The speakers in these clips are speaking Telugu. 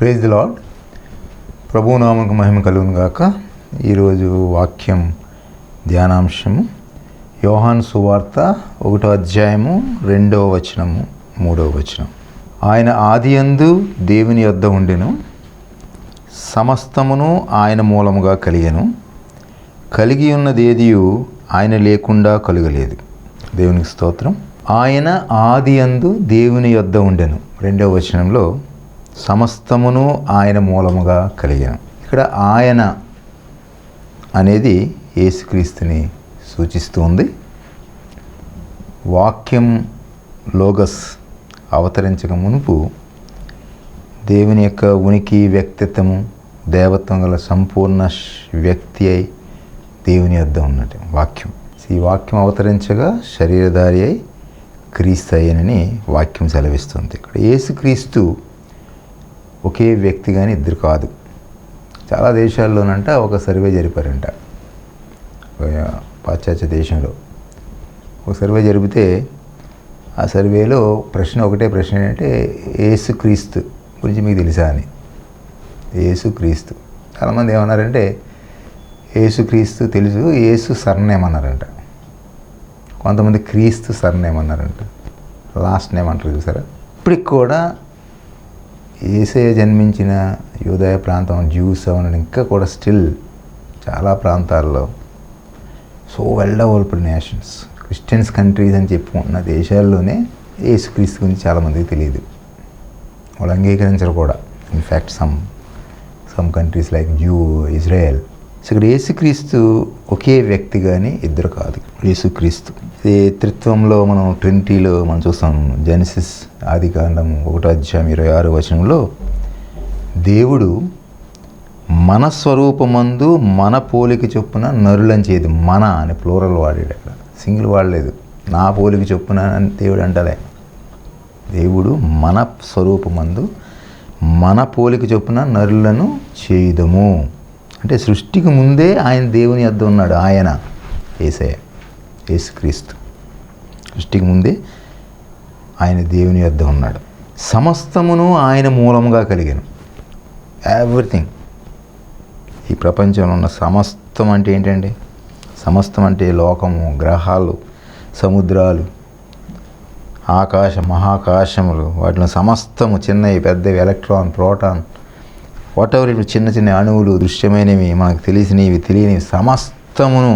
Praise the lord. ప్రభువు నామమునకు మహిమ కలుగును గాక. ఈరోజు వాక్యం ధ్యానాంశము యోహాను సువార్త 1వ అధ్యాయము 2వ వచనము 3వ వచనం. ఆయన ఆదియందు దేవుని యొద్ద ఉండెను, సమస్తమును ఆయన మూలముగా కలిగెను, కలిగి ఉన్నదేదియు ఆయన లేకుండా కలుగలేదు. దేవునికి స్తోత్రం. ఆయన ఆదియందు దేవుని యొద్ద ఉండెను. 2వ వచనంలో సమస్తమును ఆయన మూలముగా కలిగాను. ఇక్కడ ఆయన అనేది యేసుక్రీస్తుని సూచిస్తూ ఉంది. వాక్యం లోగస్ అవతరించక మునుపు దేవుని యొక్క ఉనికి, వ్యక్తిత్వము, దేవత్వం గల సంపూర్ణ వ్యక్తి అయి దేవుని యొద్ద ఉన్నట్టు వాక్యం. ఈ వాక్యం అవతరించగా శరీరధారి అయి క్రీస్తు అయ్యనని వాక్యం సెలవిస్తుంది. ఇక్కడ యేసుక్రీస్తు ఒకే వ్యక్తి కానీ ఇద్దరు కాదు. చాలా దేశాల్లోనంట ఒక సర్వే జరిపారంట. పాశ్చాత్య దేశంలో ఒక సర్వే జరిపితే ఆ సర్వేలో ఒకటే ప్రశ్న ఏంటంటే, యేసుక్రీస్తు గురించి మీకు తెలుసా అని. యేసుక్రీస్తు చాలామంది ఏమన్నారంటే యేసుక్రీస్తు తెలుసు, యేసు సర్నేమ్ అన్నారంట. కొంతమంది క్రీస్తు సర్నేమ్ అన్నారంట, లాస్ట్ నేమ్ అంటారు చూసారా. ఇప్పటికి కూడా యేసయ్య జన్మించిన యూదయ ప్రాంతం, జ్యూస్ అవన్నీ ఇంకా కూడా స్టిల్ చాలా ప్రాంతాల్లో so well developed nations, Christians countries అని చెప్పుకుంటున్న దేశాల్లోనే యేసుక్రీస్తు గురించి చాలామందికి తెలియదు. వాళ్ళు అంగీకరించరు కూడా. In fact some countries like Israel. So ఇక్కడ యేసుక్రీస్తు ఒకే వ్యక్తి కానీ ఇద్దరు కాదు. యేసుక్రీస్తు ఇది త్రిత్వంలో మనం ట్రినిటీలో మనం చూస్తాం. జెనసిస్ ఆదికాండం 1వ అధ్యాయం 26వ వచనంలో దేవుడు మన స్వరూపమందు మన పోలిక చొప్పున నరులని చేయదు. మన అని ప్లూరల్ వాడాడు, అక్కడ సింగిల్ వాడలేదు. నా పోలిక చొప్పున అని దేవుడు అంటలే. దేవుడు మన స్వరూపమందు మన పోలిక చొప్పున నరులను చేయుదము అంటే సృష్టికి ముందే ఆయన దేవుని యొద్ద ఉన్నాడు. ఆయన యేసయ్య, యేసుక్రీస్తు సృష్టికి ముందే ఆయన దేవుని యొద్ద ఉన్నాడు. సమస్తమును ఆయన మూలముగా కలిగాను. ఎవ్రీథింగ్, ఈ ప్రపంచంలో ఉన్న సమస్తం అంటే ఏంటండి? సమస్తం అంటే లోకము, గ్రహాలు, సముద్రాలు, మహాకాశములు, వాటిలో సమస్తము, చిన్నవి పెద్దవి, ఎలక్ట్రాన్, ప్రోటాన్, వాట్ ఎవర్ ఇటు చిన్న చిన్న అణువులు, దృశ్యమైనవి, మనకు తెలిసినవి, తెలియనివి, సమస్తమును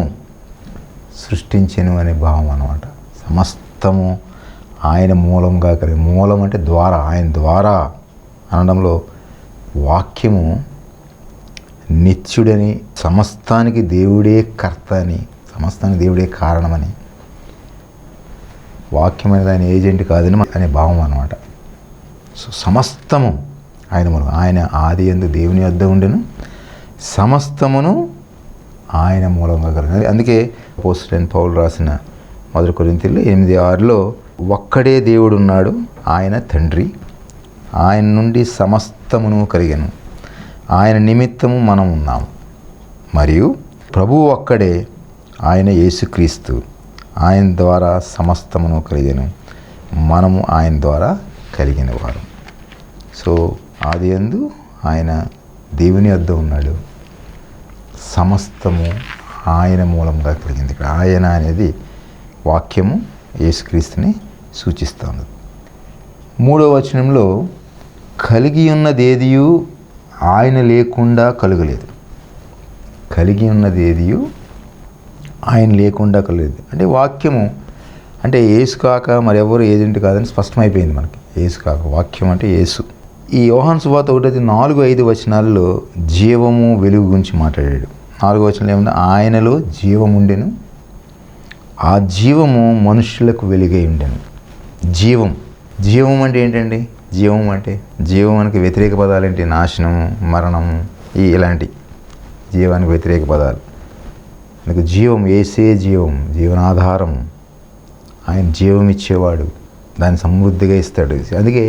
సృష్టించెను అనే భావం అన్నమాట. సమస్తము ఆయన మూలంగా కలిగి, మూలం అంటే ద్వారా, ఆయన ద్వారా అనడంలో వాక్యము నిత్యుడని, సమస్తానికి దేవుడే కర్త అని, సమస్తానికి దేవుడే కారణమని, వాక్యం అనేది ఆయన ఏజెంట్ కాదని అనే భావం అన్నమాట. సో సమస్తము ఆయన మూలం. ఆయన ఆదియందు దేవుని యొద్ద ఉండెను, సమస్తమును ఆయన మూలంగా కలిగినది. అందుకే అపోస్తలుడైన పౌలు రాసిన 1 కొరింథీయులు 8:6లో ఒక్కడే దేవుడు ఉన్నాడు, ఆయన తండ్రి, ఆయన నుండి సమస్తమును కలిగెను, ఆయన నిమిత్తము మనం ఉన్నాము, మరియు ప్రభువు ఒక్కడే, ఆయన యేసుక్రీస్తు, ఆయన ద్వారా సమస్తమును కలిగెను, మనము ఆయన ద్వారా కలిగిన వారు. సో ఆదియందు ఆయన దేవుని యొద్ద ఉన్నాడు, సమస్తము ఆయన మూలంగా కలిగింది. ఇక్కడ ఆయన అనేది వాక్యము యేసుక్రీస్తుని సూచిస్తుంది. 3వ వచనంలో కలిగి ఉన్నదేదియు ఆయన లేకుండా కలుగలేదు. కలిగి ఉన్నదేదియు ఆయన లేకుండా కలగలేదు అంటే వాక్యము అంటే యేసు కాక మరెవరు ఏజెంట్ కాదని స్పష్టమైపోయింది మనకి. యేసు కాక, వాక్యం అంటే యేసు. ఈ యోహాను సువార్త 1:4-5 వచనాల్లో జీవము, వెలుగు గురించి మాట్లాడాడు. 4వ వచనంలో ఏముంది? ఆయనలో జీవం ఉండెను, ఆ జీవము మనుష్యులకు వెలుగై ఉండెను. జీవం అంటే ఏంటండి? జీవం మనకి వ్యతిరేక పదాలు ఏంటి? నాశనము, మరణము, ఇలాంటి జీవానికి వ్యతిరేక పదాలు. మనకు జీవం, యేసే జీవం, జీవనాధారం. ఆయన జీవం ఇచ్చేవాడు, దాన్ని సమృద్ధిగా ఇస్తాడు. అందుకే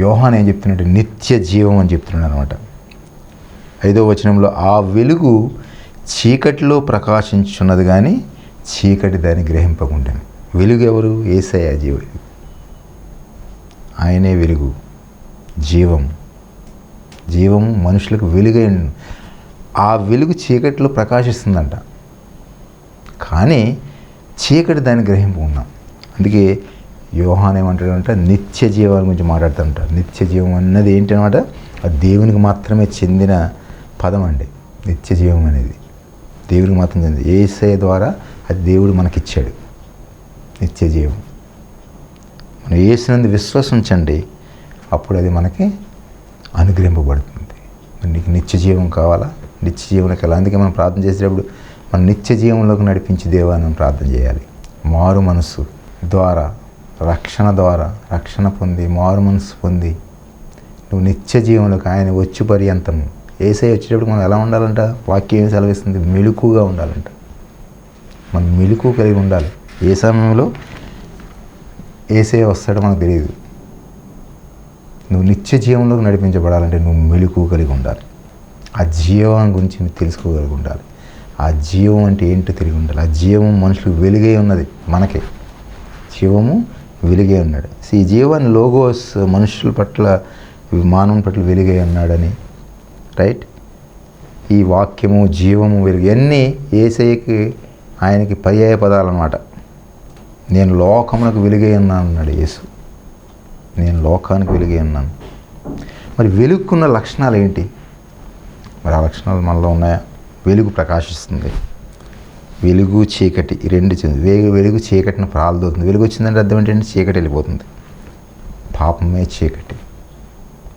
యోహాను ఏం చెప్తున్నాడు? నిత్య జీవం అని చెప్తున్నాడు అనమాట. 5వ వచనంలో ఆ వెలుగు చీకటిలో ప్రకాశించున్నది కానీ చీకటి దాన్ని గ్రహింపకుండాను. వెలుగు ఎవరు? యేసయ్య జీవుడు. ఆయనే వెలుగు, జీవం. జీవము మనుషులకు వెలుగై ఉండెను. ఆ వెలుగు చీకటిలో ప్రకాశిస్తుందంట, కానీ చీకటి దాన్ని గ్రహింపుకున్నాం. అందుకే యోహాన్ ఏమంటాడంటే నిత్య జీవాన్ని గురించి మాట్లాడుతుంటారు. నిత్య జీవం అన్నది ఏంటనమాట, అది దేవునికి మాత్రమే చెందిన పదం అండి. నిత్య జీవం అనేది దేవునికి మాత్రం చెందింది. యేసయ్య ద్వారా అది దేవుడు మనకిచ్చాడు నిత్య జీవం. మనం యేసునందు విశ్వసించండి, అప్పుడు అది మనకి అనుగ్రహింపబడుతుంది. మరి నీకు నిత్య జీవం కావాలా? నిత్య జీవనకి ఎలా? అందుకే మనం ప్రార్థన చేసేటప్పుడు మన నిత్య జీవంలోకి నడిపించి దేవాన్ని మనం ప్రార్థన చేయాలి. మారు మనసు ద్వారా, రక్షణ ద్వారా, రక్షణ పొంది మారు మనసు పొంది నువ్వు నిత్య జీవంలోకి ఆయన వచ్చి పర్యంతం. యేసయ్య వచ్చేటప్పుడు మనం ఎలా ఉండాలంట? వాక్యం ఏమి సెలవిస్తుంది? మెలకుగా ఉండాలంట. మనం మెలకు కలిగి ఉండాలి. ఏ సమయంలో యేసయ్య వస్తాడో మనకు తెలియదు. నువ్వు నిత్య జీవంలోకి నడిపించబడాలంటే నువ్వు మెలకు కలిగి ఉండాలి. ఆ జీవం గురించి నువ్వు తెలుసుకోగలిగి ఉండాలి. ఆ జీవం అంటే ఏంటో తెలిగి ఉండాలి. ఆ జీవం మనుషులకు వెలుగై ఉన్నది. మనకే జీవము వెలుగై ఉన్నాడు. ఈ జీవాన్ని లోగోస్ మనుషుల పట్ల, మానవుని పట్ల వెలుగై ఉన్నాడని, రైట్? ఈ వాక్యము, జీవము, వెలుగు ఇవన్నీ యేసయ్యకి, ఆయనకి పర్యాయ పదాలు అన్నమాట. నేను లోకములకు వెలుగై ఉన్నాను అన్నాడు యేసు. నేను లోకానికి వెలుగై ఉన్నాను. మరి వెలుగుకున్న లక్షణాలు ఏంటి? మరి ఆ లక్షణాలు మనలో ఉన్నాయా? వెలుగు ప్రకాశిస్తుంది. వెలుగు చీకటి ఈ రెండు వెలుగు చీకటిని ప్రాలదవుతుంది. వెలుగు వచ్చిందంటే అర్థం ఏంటంటే చీకటి వెళ్ళిపోతుంది. పాపమే చీకటి.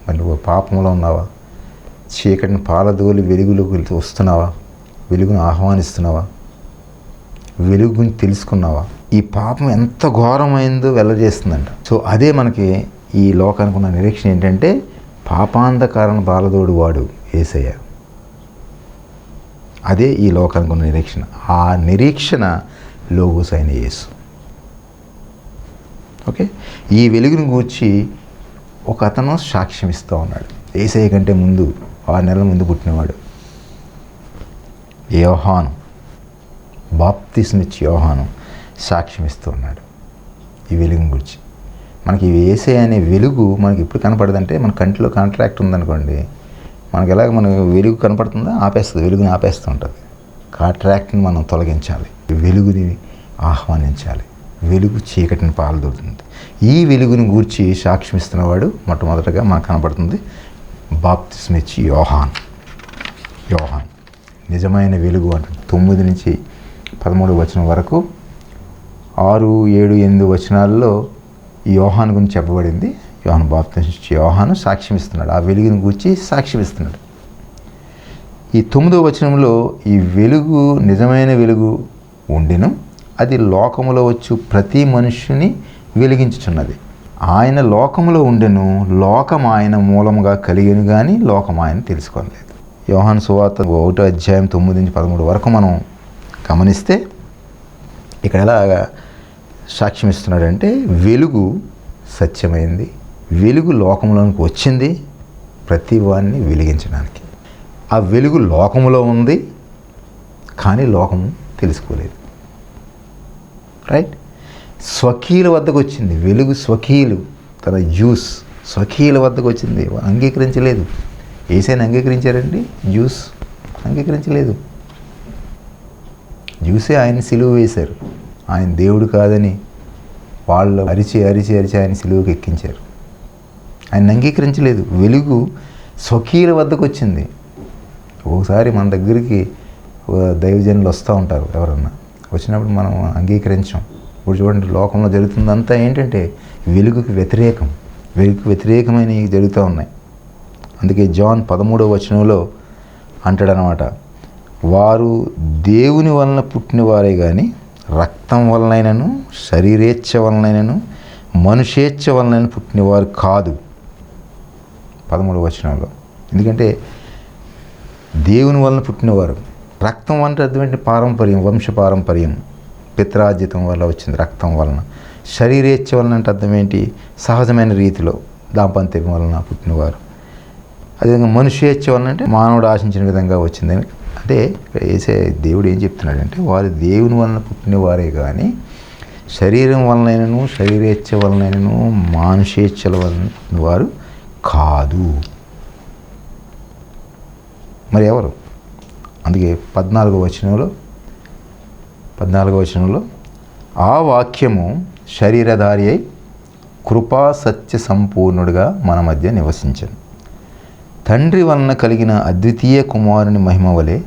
మరి నువ్వు పాపంలో ఉన్నావా? చీకటిని పాలదోలి వెలుగులోకి వస్తున్నావా? వెలుగును ఆహ్వానిస్తున్నావా? వెలుగుని తెలుసుకున్నావా? ఈ పాపం ఎంత ఘోరమైందో వెల్లజేస్తుందంట. సో అదే మనకి ఈ లోకానికి ఉన్న నిరీక్షణ ఏంటంటే, పాపాంధకారణ బాలదోడు వాడు యేసయ్య. అదే ఈ లోకానికి ఉన్న నిరీక్షణ. ఆ నిరీక్షణ లోగోస్ అయిన యేసు. ఓకే, ఈ వెలుగుని గూర్చి ఒక అతను సాక్ష్యం ఇస్తూ ఉన్నాడు. యేసయ్య కంటే ముందు 6 నెలల ముందు పుట్టినవాడు యోహాను, బాప్తిస్మిచ్చి యోహాను సాక్ష్యం ఇస్తూ ఉన్నాడు ఈ వెలుగుని గురించి. మనకి యేసయ్య అనే వెలుగు మనకి ఎప్పుడు కనపడదంటే, మన కంటిలో కాంట్రాక్ట్ ఉందనుకోండి, మనకి ఎలాగ మనకు వెలుగు కనపడుతుందో ఆపేస్తుంది, వెలుగుని ఆపేస్తూ ఉంటుంది. కాంట్రాక్ట్ని మనం తొలగించాలి, వెలుగుని ఆహ్వానించాలి. వెలుగు చీకటిని పాల్దొడుతుంది. ఈ వెలుగుని గూర్చి సాక్ష్యం ఇస్తున్నవాడు మొట్టమొదటగా మనకు కనపడుతుంది బాప్తిస్మిచ్చి యోహాన్. నిజమైన వెలుగు అంటుంది. 9 నుంచి 13 వచనం వరకు 6, 7, 8 వచనాల్లో యోహాను గురించి చెప్పబడింది. యోహాను బాప్తిస్మిచ్చి యోహాను సాక్ష్యం ఇస్తున్నాడు. ఆ వెలుగుని గూర్చి సాక్ష్యం ఇస్తున్నాడు. ఈ 9వ వచనంలో ఈ వెలుగు నిజమైన వెలుగు ఉండెను, అది లోకములో వచ్చు ప్రతి మనుష్యుని వెలిగించుచున్నది. ఆయన లోకములో ఉండెను, లోకం ఆయన మూలముగా కలిగెను కానీ లోకం ఆయన తెలుసుకోలేదు. యోహాను సువార్త 1వ అధ్యాయం 9 నుంచి 13 వరకు మనం గమనిస్తే ఇక్కడ ఎలాగా సాక్ష్యం ఇస్తున్నాడంటే, వెలుగు సత్యమైంది, వెలుగు లోకంలోనికి వచ్చింది ప్రతి వాడిని వెలిగించడానికి. ఆ వెలుగు లోకములో ఉంది, కానీ లోకము తెలుసుకోలేదు. రైట్? స్వకీయుల వద్దకు వచ్చింది వెలుగు. స్వకీయులు, తన జ్యూస్ స్వకీయుల వద్దకు వచ్చింది, అంగీకరించలేదు. యేసయ్యని అంగీకరించారండి? జ్యూస్ అంగీకరించలేదు. జ్యూసే ఆయన సిలువ వేశారు. ఆయన దేవుడు కాదని వాళ్ళు అరిచి ఆయన సిలువకి ఎక్కించారు. ఆయన అంగీకరించలేదు. వెలుగు స్వకీయుల వద్దకు వచ్చింది. ఒకసారి మన దగ్గరికి దైవజనులు వస్తూ ఉంటారు, ఎవరన్నా వచ్చినప్పుడు మనం అంగీకరించాం. ఇప్పుడు చూడండి, లోకంలో జరుగుతుందంతా ఏంటంటే వెలుగుకి వ్యతిరేకమైనవి జరుగుతూ ఉన్నాయి. అందుకే జాన్ 13వ వచనంలో అంటాడనమాట, వారు దేవుని వలన పుట్టినవారే కానీ రక్తం వలనైనను శరీరేచ్ఛ వలనైనను మనుషేచ్ఛ వలనైనా పుట్టినవారు కాదు. 13వ వచనంలో. ఎందుకంటే దేవుని వలన పుట్టినవారు. రక్తం అంటే అర్థం ఏంటి? పారంపర్యం, వంశపారంపర్యం, పిత్రార్జితం వల్ల వచ్చింది రక్తం వలన. శరీరేచ్ఛ వలన అంటే అర్థం ఏంటి? సహజమైన రీతిలో దాంపత్యం వలన పుట్టినవారు. అదేవిధంగా మనుషేచ్ఛ వలన అంటే మానవుడు ఆశించిన విధంగా వచ్చిందని. అంటే వేసే దేవుడు ఏం చెప్తున్నాడంటే, వారు దేవుని వలన పుట్టినవారే కానీ శరీరం వలనైనను శరీరేచ్ఛ వలనైనను మానుషేచ్ఛల వలన పుట్టినవారు కాదు. మరి ఎవరు? అందుకే 14వ వచనంలో ఆ వాక్యము శరీరధారి అయి కృపా సత్య సంపూర్ణుడిగా మన మధ్య నివసించను. తండ్రి వలన కలిగిన అద్వితీయ కుమారుని మహిమ వలె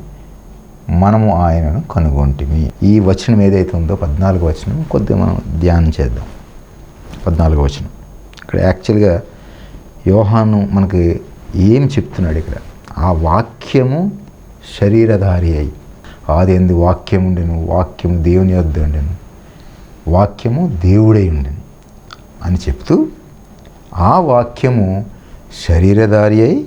మనము ఆయనను కనుగొంటిమి. ఈ వచనం ఏదైతే ఉందో 14వ వచనం కొద్దిగా మనం ధ్యానం చేద్దాం. 14వ వచనం ఇక్కడ యాక్చువల్గా యోహాను మనకి ఏం చెప్తున్నాడు ఇక్కడ? ఆ వాక్యము శరీరధారి అయి, ఆదియందు వాక్యం ఉండెను, వాక్యము దేవుని యొద్ద ఉండెను, వాక్యము దేవుడై ఉండెను అని చెప్తూ ఆ వాక్యము శరీరధారి అయి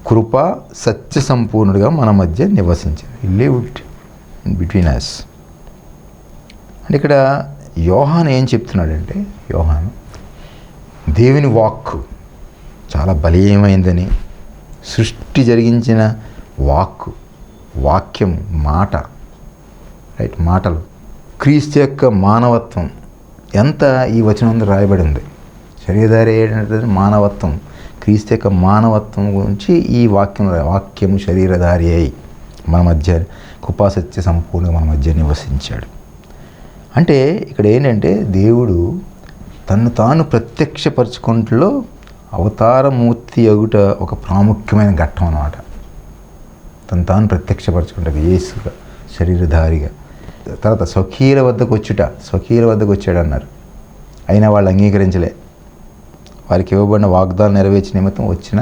కృప సత్య సంపూర్ణుడిగా మన మధ్య నివసించింది. Lived in between us. అంటే ఇక్కడ యోహాను ఏం చెప్తున్నాడంటే, యోహాను దేవుని వాక్కు చాలా బలీయమైందని, సృష్టి జరిగించిన వాక్యం మాట, రైట్, మాటలు, క్రీస్తు యొక్క మానవత్వం ఎంత ఈ వచనంలో రాయబడి ఉంది. శరీరధారి అయినటువంటి మానవత్వం, క్రీస్తు యొక్క మానవత్వం గురించి ఈ వాక్యము శరీరధారి అయి మన మధ్య కృపాసత్య సంపూర్ణంగా మన మధ్య నివసించాడు. అంటే ఇక్కడ ఏంటంటే దేవుడు తను తాను ప్రత్యక్షపరచుకుంటలో అవతారమూర్తి అగుట ఒక ప్రాముఖ్యమైన ఘట్టం అన్నమాట. తను తాను ప్రత్యక్షపరచుకుంటాడు యేసుగా, శరీరధారిగా. తర్వాత స్వకీయుల వద్దకు వచ్చాడు అన్నారు. అయినా వాళ్ళు అంగీకరించలే. వారికి ఇవ్వబడిన వాగ్దానాలు నెరవేర్చిన నిమిత్తం వచ్చిన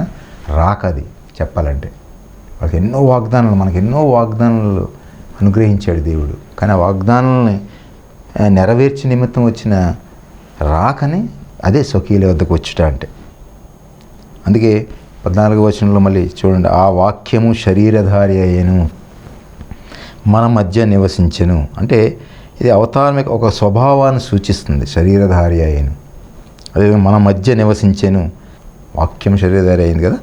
రాకది చెప్పాలంటే. వాళ్ళకి మనకు ఎన్నో వాగ్దానాలు అనుగ్రహించాడు దేవుడు. కానీ ఆ వాగ్దానాలని నెరవేర్చి నిమిత్తం వచ్చిన రాకని అదే స్వకీయుల వద్దకు వచ్చుట అంటే. అందుకే 14వ వచనంలో మళ్ళీ చూడండి, ఆ వాక్యము శరీరధారి అయ్యను, మన మధ్య నివసించెను. అంటే ఇది అవతారం ఒక స్వభావాన్ని సూచిస్తుంది. శరీరధారి అయ్యను, అదే మన మధ్య నివసించెను. వాక్యం శరీరధారి అయింది కదా,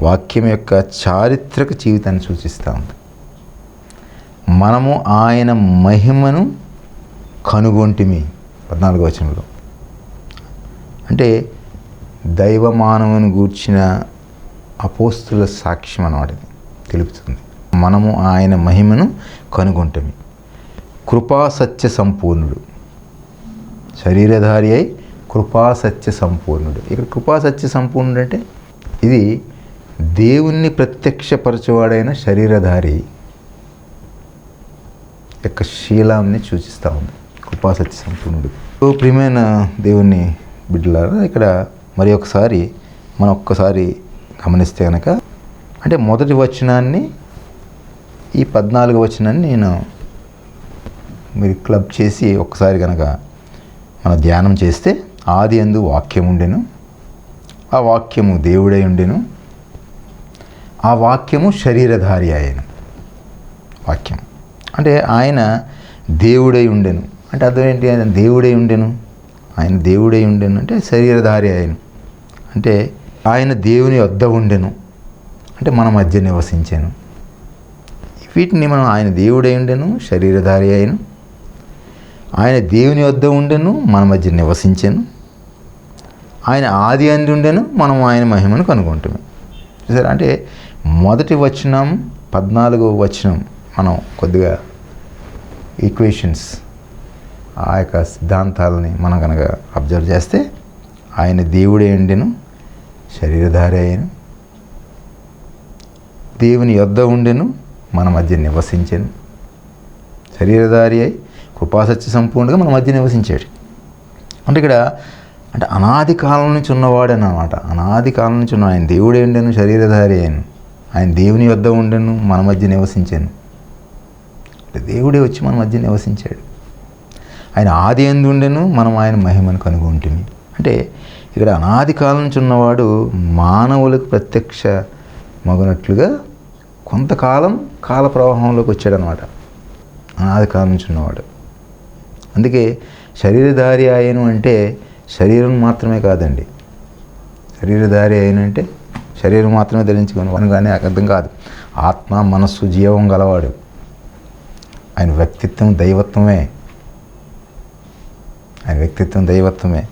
వాక్యం యొక్క చారిత్రక జీవితాన్ని సూచిస్తూ ఉంది. మనము ఆయన మహిమను కనుగొంటిమి 14వ వచనంలో. అంటే దైవ మానవుని గూర్చిన అపోస్తుల సాక్ష్యం అన్నమాట తెలుపుతుంది. మనము ఆయన మహిమను కనుగొంటిమి. కృపా సత్య సంపూర్ణుడు, శరీరధారి అయి కృపా సత్య సంపూర్ణుడు. ఇక్కడ కృపా సత్య సంపూర్ణుడు అంటే ఇది దేవుణ్ణి ప్రత్యక్షపరచువాడైన శరీరధారి యొక్క శీలాన్ని సూచిస్తూ ఉంది. కృపా సత్య సంపూర్ణుడు. ప్రియమైన దేవుని బిడ్డలారా, ఇక్కడ మరి ఒకసారి మనం ఒక్కసారి గమనిస్తే కనుక, అంటే మొదటి వచనాన్ని ఈ 14వ వచనాన్ని నేను మీరు క్లబ్ చేసి ఒక్కసారి కనుక మనం ధ్యానం చేస్తే, ఆదియందు వాక్యం ఉండెను, ఆ వాక్యము దేవుడై ఉండెను, ఆ వాక్యము శరీరధారి అయ్యను. వాక్యం అంటే ఆయన దేవుడై ఉండెను అంటే అర్థం ఏంటి? ఆయన దేవుడై ఉండెను, ఆయన దేవుడై ఉండెను అంటే శరీరధారి అయ్యను. అంటే ఆయన దేవుని వద్ద ఉండెను అంటే మన మధ్య నివసించాను. వీటిని మనం ఆయన దేవుడై ఉండెను, శరీరధారి అయ్యను, ఆయన దేవుని వద్ద ఉండెను, మన మధ్య నివసించాను, ఆయన ఆది అందు ఉండెను, మనం ఆయన మహిమను కనుగొంటాము. చూసారా? అంటే మొదటి వచనం 14వ వచనం మనం కొద్దిగా ఈక్వేషన్స్, ఆ యొక్క సిద్ధాంతాలని మనం కనుక అబ్జర్వ్ చేస్తే, ఆయన దేవుడే ఉండెను, శరీరధారి అయ్యను, దేవుని యొద్ద ఉండెను, మన మధ్య నివసించాను, శరీరధారి అయి కృపాసత్య సంపూర్ణంగా మన మధ్య నివసించాడు. అంటే ఇక్కడ అంటే అనాది కాలం నుంచి ఉన్నవాడు అన్నమాట. అనాది కాలం నుంచి ఉన్న ఆయన దేవుడే ఉండెను, శరీరధారి అయ్యాను, ఆయన దేవుని వద్ద ఉండెను, మన మధ్య నివసించాను. అంటే దేవుడే వచ్చి మన మధ్య నివసించాడు. ఆయన ఆది యందు ఉండెను, మనం ఆయన మహిమను కనుగొంటిమి. అంటే ఇక్కడ అనాది కాలం నుంచి ఉన్నవాడు మానవులకు ప్రత్యక్ష మగునట్లుగా కొంతకాలం కాల ప్రవాహంలోకి వచ్చాడనమాట. అనాది కాలం నుంచి ఉన్నవాడు. అందుకే శరీరధారి అయ్యను అంటే శరీరం మాత్రమే కాదండి. శరీరధారి అయ్యను అంటే శరీరం మాత్రమే ధరించుకొని అనగానే అర్థం కాదు. ఆత్మ, మనస్సు, జీవం గలవాడు. ఆయన వ్యక్తిత్వం దైవత్వమే. ఆయన వ్యక్తిత్వం దైవత్వమే.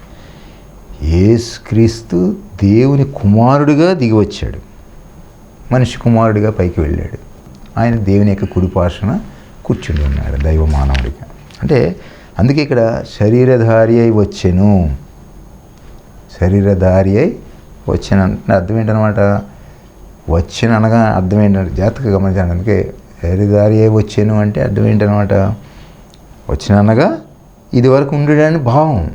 యేసుక్రీస్తు దేవుని కుమారుడిగా దిగి వచ్చాడు. మనిషి కుమారుడిగా పైకి వెళ్ళాడు. ఆయన దేవుని యొక్క కుడిపార్శ్వన కూర్చుని ఉన్నాడు దైవ మానవుడిగా. అంటే అందుకే ఇక్కడ శరీరధారి అయి వచ్చెను. శరీరధారి అయి వచ్చిన అంటే అర్థం ఏంటనమాట? వచ్చిన అనగా అర్థం ఏంటంటే జాగ్రత్తగా గమనించండి. అందుకే శరీరధారి అయి వచ్చాను అంటే అర్థం ఏంటనమాట? వచ్చిన అనగా ఇదివరకు ఉండేడని భావం,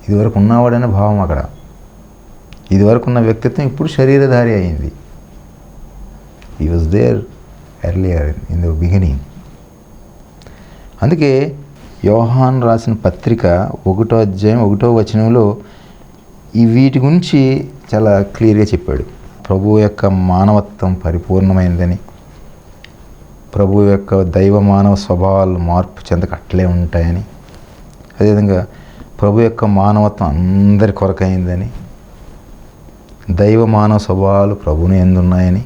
ఇదివరకు ఉన్నవాడని భావం. అక్కడ ఇదివరకు ఉన్న వ్యక్తిత్వం ఇప్పుడు శరీరధారి అయింది. He was there earlier in the beginning. అందుకే యోహాన్ రాసిన పత్రిక 1వ అధ్యాయం 1వ వచనంలో ఈ వీటి గురించి చాలా క్లియర్గా చెప్పాడు. ప్రభువు యొక్క మానవత్వం పరిపూర్ణమైనదని, ప్రభువు యొక్క దైవ మానవ స్వభావాలు మార్పు చెందక అట్లే ఉంటాయని, అదేవిధంగా ప్రభు యొక్క మానవత్వం అందరి కొరకైందని, దైవ మానవ స్వభావాలు ప్రభువుని ఎందున్నాయని,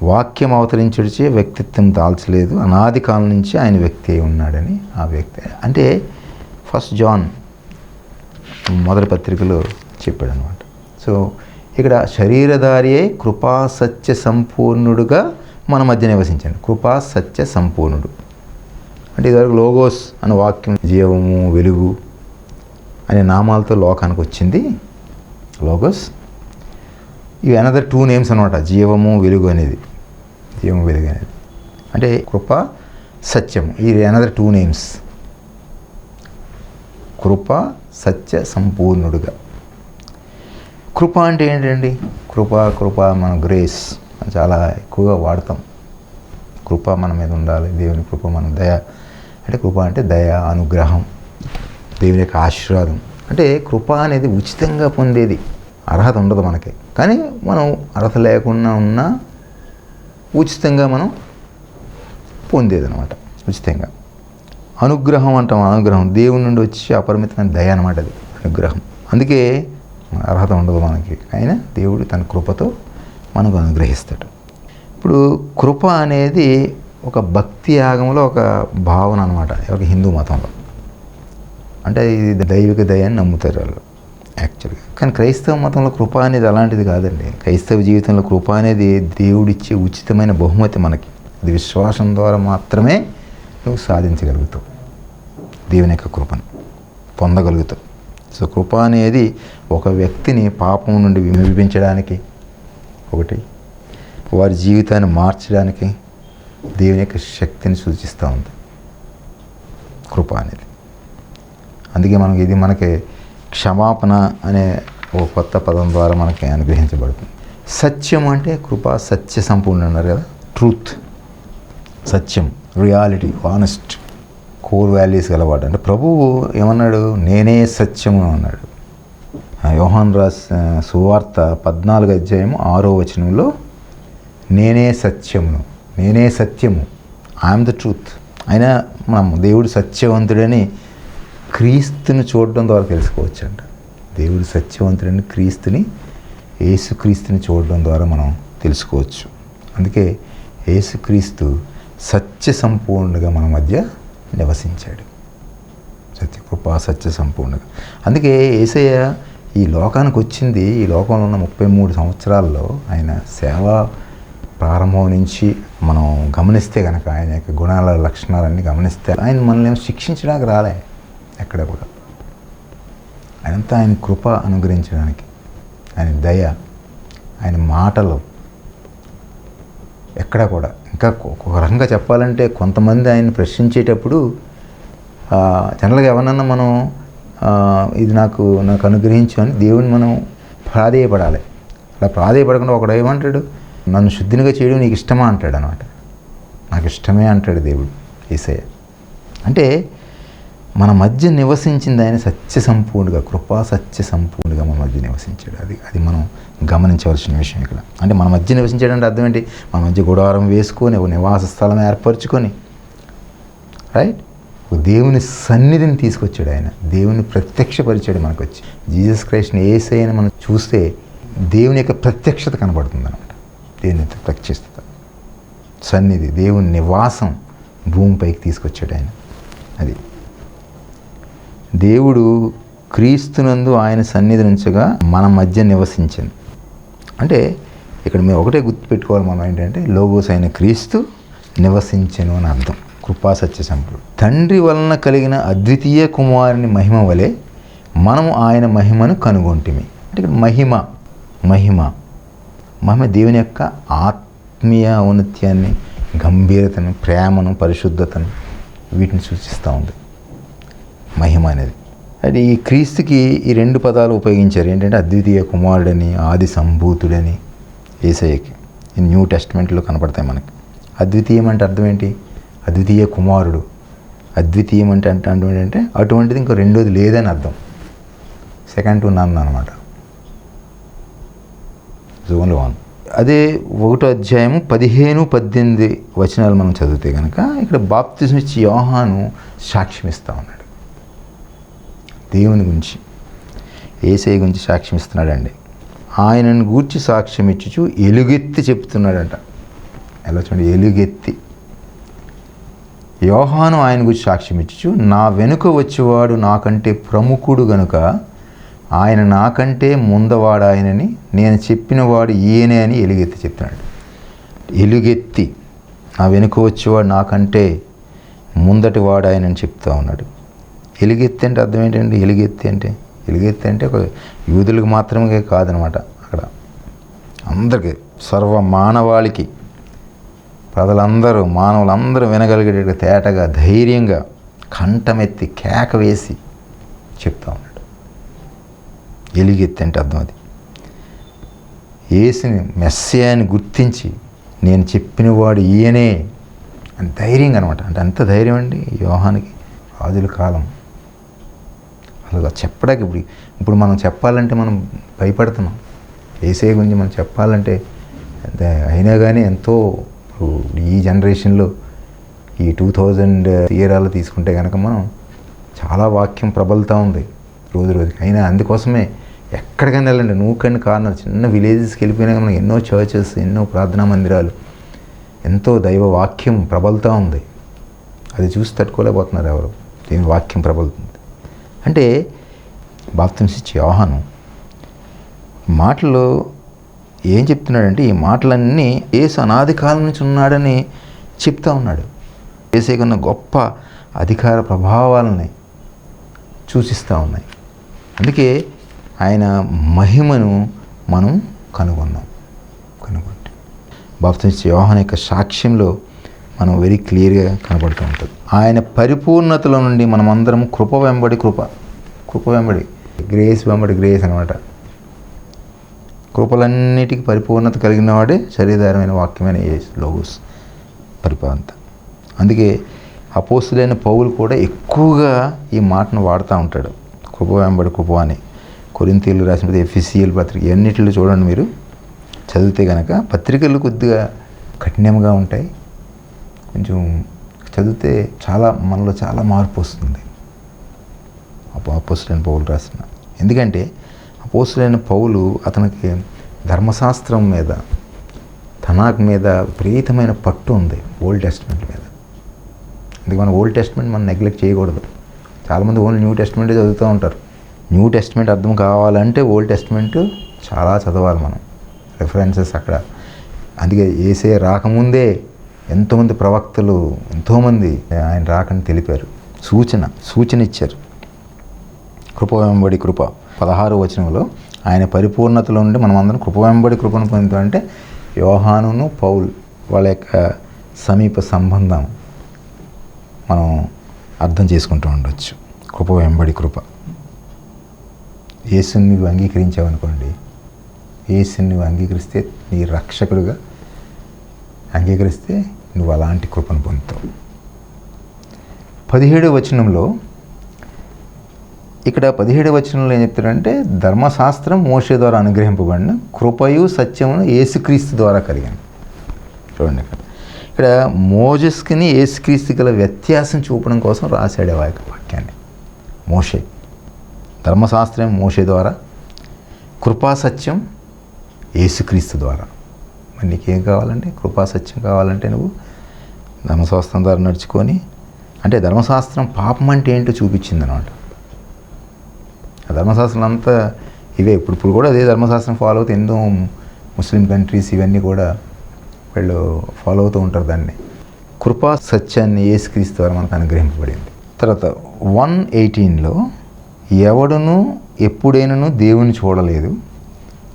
వాక్యం అవతరించుడిచే వ్యక్తిత్వం దాల్చలేదు, అనాది కాలం నుంచి ఆయన వ్యక్తి అయి ఉన్నాడని. ఆ వ్యక్తి అంటే 1 జాన్ మొదటి పత్రికలో చెప్పాడు అనమాట. సో ఇక్కడ శరీరధారి అయి కృపా సత్య సంపూర్ణుడుగా మన మధ్య నివసించాడు. కృపా సత్య సంపూర్ణుడు అంటే ఇదివరకు లోగోస్ అనే వాక్యం జీవము వెలుగు అనే నామాలతో లోకానికి వచ్చింది. లోగోస్ ఇవి అనదర్ 2 నేమ్స్ అనమాట. జీవము వెలుగు అనేది, జీవము వెలుగు అనేది అంటే కృప సత్యము. ఈ అనదర్ 2 నేమ్స్. కృప సత్య సంపూర్ణుడుగా. కృప అంటే ఏంటండి? కృప మన గ్రేస్ చాలా ఎక్కువగా వాడతాం. కృప మన మీద ఉండాలి, దేవుని కృప మన దయ అంటే కృప అంటే దయ, అనుగ్రహం, దేవుని యొక్క ఆశీర్వాదం. అంటే కృప అనేది ఉచితంగా పొందేది. అర్హత ఉండదు మనకి, కానీ మనం అర్హత లేకుండా ఉన్నా ఉచితంగా మనం పొందేది అనమాట. ఉచితంగా. అనుగ్రహం అంటాం. అనుగ్రహం దేవుని నుండి వచ్చి అపరిమితమైన దయ అనమాట. అది అనుగ్రహం. అందుకే అర్హత ఉండదు మనకి, అయినా దేవుడు తన కృపతో మనకు అనుగ్రహిస్తాడు. ఇప్పుడు కృప అనేది ఒక భక్తి యాగంలో ఒక భావన అనమాట, ఒక హిందూ మతంలో. అంటే ఇది దైవిక దయ అని నమ్ముతారు వాళ్ళు యాక్చువల్గా. కానీ క్రైస్తవ మతంలో కృప అనేది అలాంటిది కాదండి. క్రైస్తవ జీవితంలో కృప అనేది దేవుడిచ్చే ఉచితమైన బహుమతి మనకి. అది విశ్వాసం ద్వారా మాత్రమే నువ్వు సాధించగలుగుతావు, దేవుని యొక్క కృపను పొందగలుగుతావు. సో కృప అనేది ఒక వ్యక్తిని పాపం నుండి విడిపించడానికి, ఒకటి వారి జీవితాన్ని మార్చడానికి దేవుని యొక్క శక్తిని సూచిస్తూ ఉంది కృప అనేది. అందుకే మనకి క్షమాపణ అనే ఒక కొత్త పదం ద్వారా మనకి అనుగ్రహించబడుతుంది. సత్యం అంటే కృప సత్య సంపూర్ణ అన్నారు కదా. ట్రూత్, సత్యం, రియాలిటీ, ఆనెస్ట్, కోర్ వాల్యూస్ గలవాడు. అంటే ప్రభువు ఏమన్నాడు? నేనే సత్యము అన్నాడు. యోహాను రాసిన సువార్త 14వ అధ్యాయం 6వ వచనంలో నేనే సత్యమును, నేనే సత్యము, ఐఎమ్ ద ట్రూత్. అయినా మనం దేవుడు సత్యవంతుడని క్రీస్తుని చూడడం ద్వారా తెలుసుకోవచ్చు అంట. దేవుడు సత్యవంతుడని యేసుక్రీస్తుని చూడడం ద్వారా మనం తెలుసుకోవచ్చు. అందుకే యేసుక్రీస్తు సత్య సంపూర్ణంగా మన మధ్య నివసించాడు. కృపా సత్య సంపూర్ణంగా. అందుకే యేసయ్య ఈ లోకానికి వచ్చింది, ఈ లోకంలో ఉన్న 33 సంవత్సరాల్లో ఆయన సేవ ప్రారంభం నుంచి మనం గమనిస్తే కనుక, ఆయన యొక్క గుణాల లక్షణాలన్నీ గమనిస్తే, ఆయన మనల్ని శిక్షించడానికి రాలే ఎక్కడ కూడా. ఆయనంతా ఆయన కృప అనుగ్రహించడానికి, ఆయన దయ, ఆయన మాటలు ఎక్కడ కూడా. ఇంకా ఒక రకంగా చెప్పాలంటే కొంతమంది ఆయన ప్రశ్నించేటప్పుడు జనరల్గా ఎవరన్నా మనం ఇది నాకు అనుగ్రహించు అని దేవుని మనం ప్రాధేయపడాలి. అలా ప్రాధేయపడకుండా ఒకడు ఏమంటాడు? నన్ను శుద్ధినిగా చేయడం నీకు ఇష్టమా అంటాడు అనమాట. నాకు ఇష్టమే అంటాడు దేవుడు, యేసయ్య. అంటే మన మధ్య నివసించింది ఆయన సత్య సంపూర్ణంగా, కృపా సత్య సంపూర్ణంగా మన మధ్య నివసించాడు. అది మనం గమనించవలసిన విషయం ఇక్కడ. అంటే మన మధ్య నివసించాడంటే అర్థం ఏంటి? మన మధ్య గుడారం వేసుకొని ఒక నివాస స్థలం ఏర్పరచుకొని, రైట్, దేవుని సన్నిధిని తీసుకొచ్చాడు ఆయన. దేవుని ప్రత్యక్షపరిచాడు మనకు వచ్చి. జీసస్ క్రైస్ట్ని యేసయ్యని మనం చూస్తే దేవుని యొక్క ప్రత్యక్షత కనబడుతుంది అనమాట. దేవుని యొక్క ప్రత్యక్షత, సన్నిధి, దేవుని నివాసం భూమిపైకి తీసుకొచ్చాడు ఆయన. అది దేవుడు క్రీస్తునందు ఆయన సన్నిధి నుంచగా మన మధ్య నివసించింది. అంటే ఇక్కడ మేము ఒకటే గుర్తుపెట్టుకోవాలి మనం ఏంటంటే లోగోస్ అయిన క్రీస్తు నివసించెను అని అర్థం. కృపా సత్య సంపూర్ణ తండ్రి వలన కలిగిన అద్వితీయ కుమారుని మహిమ వలె మనము ఆయన మహిమను కనుగొంటిమి. అంటే ఇక్కడ మహిమ దేవుని యొక్క ఆత్మీయ ఔన్నత్యాన్ని, గంభీరతను, ప్రేమను, పరిశుద్ధతను వీటిని సూచిస్తూ ఉంది మహిమ అనేది. అది ఈ క్రీస్తుకి ఈ 2 పదాలు ఉపయోగించారు. ఏంటంటే అద్వితీయ కుమారుడని, ఆది సంభూతుడని యేసయ్యకి ఈ న్యూ టెస్ట్మెంట్లో కనపడతాయి మనకి. అద్వితీయం అంటే అర్థం ఏంటి? అద్వితీయ కుమారుడు. అద్వితీయం అంటే ఏంటంటే అటువంటిది ఇంకో రెండోది లేదని అర్థం. సెకండ్ టు నన్ అనమాట. జోన్లో 1. అదే 1వ అధ్యాయము 15-18 వచనాలు మనం చదివితే కనుక ఇక్కడ బాప్తిజం ఇచ్చి యోహాను సాక్ష్యం ఇస్తూ ఉన్నాడు. దేవుని గురించి, యేసయ్య గురించి సాక్ష్యం ఇస్తున్నాడండి. ఆయనను గూర్చి సాక్ష్యం ఇచ్చుచు ఎలుగెత్తి చెప్తున్నాడంట. ఎలా చూడండి, ఎలుగెత్తి. యోహాను ఆయన గురించి సాక్ష్యం ఇచ్చుచు నా వెనుక వచ్చేవాడు నాకంటే ప్రముఖుడు గనుక ఆయన నాకంటే ముందవాడాయనని నేను చెప్పినవాడు ఈయనే అని ఎలుగెత్తి చెప్తున్నాడు. ఎలుగెత్తి నా వెనుక వచ్చేవాడు నాకంటే ముందటి వాడాయనని చెప్తా ఉన్నాడు. ఎలుగెత్తి అంటే అర్థం ఏంటండి? ఎలుగెత్తి అంటే ఒక యూదులకు మాత్రమే కాదనమాట. అక్కడ అందరికీ, సర్వ మానవాళికి, మానవులందరూ వినగలిగేట తేటగా, ధైర్యంగా, కంఠమెత్తి కేక వేసి చెప్తా ఉన్నాడు. ఎలుగెత్తి అంటే అర్థం అది. యేసుని మెస్సియాని గుర్తించి నేను చెప్పినవాడు ఈయనే అని ధైర్యంగా అనమాట. అంటే అంత ధైర్యం అండి యోహానికి. రాజుల కాలం అలా చెప్పడానికి ఇప్పుడు మనం చెప్పాలంటే మనం భయపడుతున్నాం. యేసయ్య గురించి మనం చెప్పాలంటే అయినా కానీ ఎంతో ఈ జనరేషన్లో ఈ 2000 ఇయరాలు తీసుకుంటే కనుక మనం చాలా వాక్యం ప్రబలుతూ ఉంది రోజుకి. అయినా అందుకోసమే ఎక్కడికైనా వెళ్ళండి, నూకండి కారణం చిన్న విలేజెస్కి వెళ్ళిపోయినా మనకి ఎన్నో చర్చెస్, ఎన్నో ప్రార్థనా మందిరాలు, ఎంతో దైవ వాక్యం ప్రబలుతూ ఉంది. అది చూసి తట్టుకోలేకపోతున్నారు ఎవరు. దీని వాక్యం ప్రబలుతుంది అంటే బాప్తిసం ఇచ్చే యోహాను మాటలు ఏం చెప్తున్నాడంటే ఈ మాటలన్నీ యేసు అనాది కాలం నుంచి ఉన్నాడని చెప్తా ఉన్నాడు. యేసుకున్న గొప్ప అధికార ప్రభావాలని సూచిస్తూ ఉన్నాయి. అందుకే ఆయన మహిమను మనం కనుగొంటే బాప్తిసం ఇచ్చే యోహాను యొక్క సాక్ష్యంలో మనం వెరీ క్లియర్గా కనబడుతూ ఉంటుంది. ఆయన పరిపూర్ణతలో నుండి మనమందరం కృప వెంబడి గ్రేస్ వెంబడి గ్రేస్ అనమాట. కృపలన్నిటికీ పరిపూర్ణత కలిగిన వాడే శరీరధారమైన వాక్యమైన లోగోస్ పరిపూర్ణత. అందుకే అపోస్తులైన పౌలు కూడా ఎక్కువగా ఈ మాటను వాడుతూ ఉంటాడు, కృప వెంబడి కృప అని. కొరింథీయులకు రాసిన ఎఫెసీయుల పత్రిక అన్నిటిలో చూడండి, మీరు చదివితే కనుక పత్రికలు కొద్దిగా కఠినంగా ఉంటాయి. కొంచెం చదివితే మనలో చాలా మార్పు వస్తుంది. అపోస్తులైన పౌలు రాసిన, ఎందుకంటే అపోస్తులైన పౌలు అతనికి ధర్మశాస్త్రం మీద, తనాక్ మీద విపరీతమైన పట్టు ఉంది, ఓల్డ్ టెస్ట్మెంట్ మీద. అందుకే మన ఓల్డ్ టెస్ట్మెంట్ మనం నెగ్లెక్ట్ చేయకూడదు. చాలామంది ఓన్లీ న్యూ టెస్ట్మెంటే చదువుతూ ఉంటారు. న్యూ టెస్ట్మెంట్ అర్థం కావాలంటే ఓల్డ్ టెస్ట్మెంట్ చాలా చదవాలి మనం, రెఫరెన్సెస్ అక్కడ. అందుకే యేసయ్య రాకముందే ఎంతోమంది ప్రవక్తలు ఎంతోమంది ఆయన రాకని తెలిపారు, సూచన ఇచ్చారు. కృప వెంబడి కృప 16వ వచనంలో ఆయన పరిపూర్ణతలో ఉండి మనం అందరం కృప వెంబడి కృపను పొందుతామంటే యోహానును పౌలు వాళ్ళ యొక్క సమీప సంబంధం మనం అర్థం చేసుకుంటూ ఉండొచ్చు. కృప వెంబడి కృప. యేసుని నువ్వు అంగీకరించావనుకోండి, యేసుని నువ్వు అంగీకరిస్తే నీ రక్షకుడుగా అంగీకరిస్తే నువ్వు అలాంటి కృపను పొందుతావు. 17వ వచనంలో ఇక్కడ 17వ వచనంలో ఏం చెప్తాడంటే ధర్మశాస్త్రం మోషే ద్వారా అనుగ్రహింపబడిన కృపయు సత్యమును యేసుక్రీస్తు ద్వారా కలిగాను. చూడండి ఇక్కడ మోజెస్కిని యేసుక్రీస్తు గల వ్యత్యాసం చూపడం కోసం రాశాడు ఆ వాక్యాన్ని. మోషే ధర్మశాస్త్రం మోషే ద్వారా, కృపాసత్యం యేసుక్రీస్తు ద్వారా. మరి నీకేం కావాలంటే కృపాసత్యం కావాలంటే నువ్వు ధర్మశాస్త్రం ద్వారా నడుచుకొని, అంటే ధర్మశాస్త్రం పాపం అంటే ఏంటో చూపించింది అనమాట. ఆ ధర్మశాస్త్రం అంతా ఇవే ఇప్పుడు కూడా అదే ధర్మశాస్త్రం ఫాలో అవుతే ఎన్నో ముస్లిం కంట్రీస్ ఇవన్నీ కూడా వీళ్ళు ఫాలో అవుతూ ఉంటారు దాన్ని. కృపా సత్యాన్ని యేసుక్రీస్తు ద్వారా మనకు అనుగ్రహింపబడింది. తర్వాత 1:18లో ఎవడును ఎప్పుడైనాను దేవుని చూడలేదు,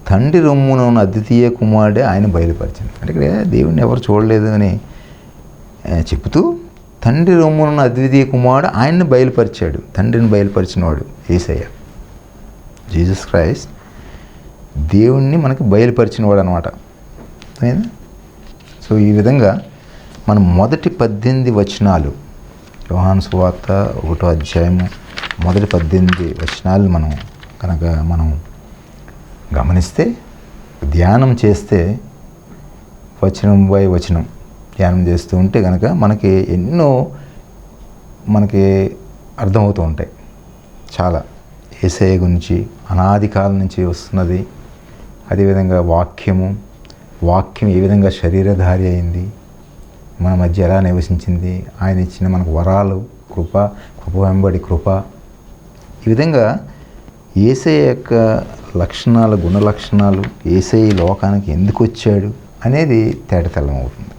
తండ్రి రొమ్మున ఉన్న అద్వితీయ కుమారుడే ఆయన బయలుపరిచింది. అంటే ఇక్కడ దేవుడిని ఎవరు చూడలేదు అని చెబుతూ తండ్రి రొమ్మున ఉన్న అద్వితీయ కుమారుడు ఆయన్ని బయలుపరిచాడు. తండ్రిని బయలుపరిచినవాడు యేసయ్య, జీసస్ క్రైస్ట్ దేవుణ్ణి మనకి బయలుపరిచినవాడు అనమాట. సో ఈ విధంగా మనం మొదటి 18 వచనాలు, యోహాను సువార్త 1వ అధ్యాయము మొదటి 18 వచనాలు మనం గమనిస్తే, ధ్యానం చేస్తే, వచనం బై వచనం ధ్యానం చేస్తూ ఉంటే కనుక మనకి ఎన్నో అర్థమవుతూ ఉంటాయి. చాలా యేసయ్య గురించి అనాది కాలం నుంచి వస్తున్నది. అదేవిధంగా వాక్యం ఏ విధంగా శరీరధారి అయింది, మన మధ్య ఎలా నివసించింది, ఆయన ఇచ్చిన మనకు వరాలు, కృప వెంబడి కృప, ఈ విధంగా యేసయ్య యొక్క లక్షణాలు, గుణ లక్షణాలు, యేసయ్య లోకానికి ఎందుకు వచ్చాడు అనేది తేటతెల్లం అవుతుంది.